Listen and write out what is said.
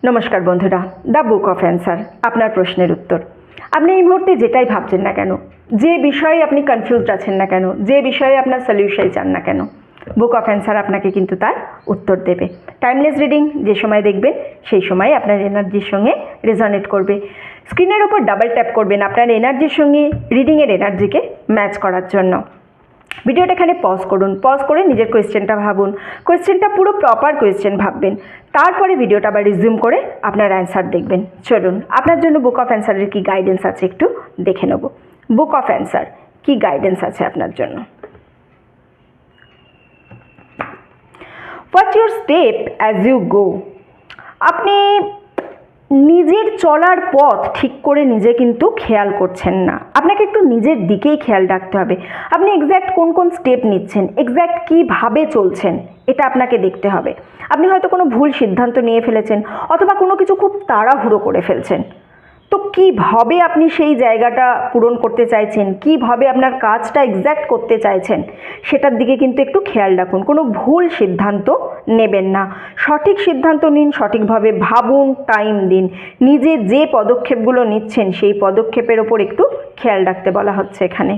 নমস্কার বন্ধুরা, the book of answer আপনার প্রশ্নের উত্তর। আপনি এই মুহূর্তে যেটাই ভাবছেন না কেন, যে বিষয়ে আপনি কনফিউজড আছেন না কেন, যে বিষয়ে আপনার সলিউশন চান না কেন, বুক অফ অ্যান্সার আপনাকে কিন্তু তার উত্তর দেবে। টাইমলেস রিডিং যে সময় দেখবেন সেই সময় আপনার এনার্জির সঙ্গে রেজনেট করবে। স্ক্রিনের ওপর ডাবল ট্যাপ করবেন আপনার এনার্জির সঙ্গে রিডিংয়ের এনার্জিকে ম্যাচ করার জন্য। ভিডিওটা এখানে পজ করুন, পজ করে নিজের কোয়েশ্চেনটা ভাবুন, কোয়েশ্চেনটা পুরো প্রপার কোয়েশ্চেন ভাববেন, তারপরে ভিডিওটা আবার রিজিউম করে আপনার অ্যান্সার দেখবেন। চলুন আপনার জন্য বুক অফ অ্যান্সারের কী গাইডেন্স আছে একটু দেখে নেব। বুক অফ অ্যান্সার কী গাইডেন্স আছে আপনার জন্য। What's your step as you go. আপনি নিজের চলার পথ ঠিক করে নিজে কিন্তু খেয়াল করছেন না, আপনাকে একটু নিজের দিকেই খেয়াল রাখতে হবে। আপনি এক্স্যাক্ট কোন কোন স্টেপ নিচ্ছেন, এক্স্যাক্ট কীভাবে চলছেন, এটা আপনাকে দেখতে হবে। আপনি হয়তো কোনো ভুল সিদ্ধান্ত নিয়ে ফেলেছেন, অথবা কোনো কিছু খুব তাড়াহুড়ো করে ফেলছেন। তো কীভাবে আপনি সেই জায়গাটা পূরণ করতে চাইছেন, কীভাবে আপনার কাজটা এক্স্যাক্ট করতে চাইছেন, সেটার দিকে কিন্তু একটু খেয়াল রাখুন। কোনো ভুল সিদ্ধান্ত নেবেন না, সঠিক সিদ্ধান্ত নিন, সঠিকভাবে ভাবুন, টাইম দিন। নিজে যে পদক্ষেপগুলো নিচ্ছেন সেই পদক্ষেপের ওপর একটু খেয়াল রাখতে বলা হচ্ছে এখানে।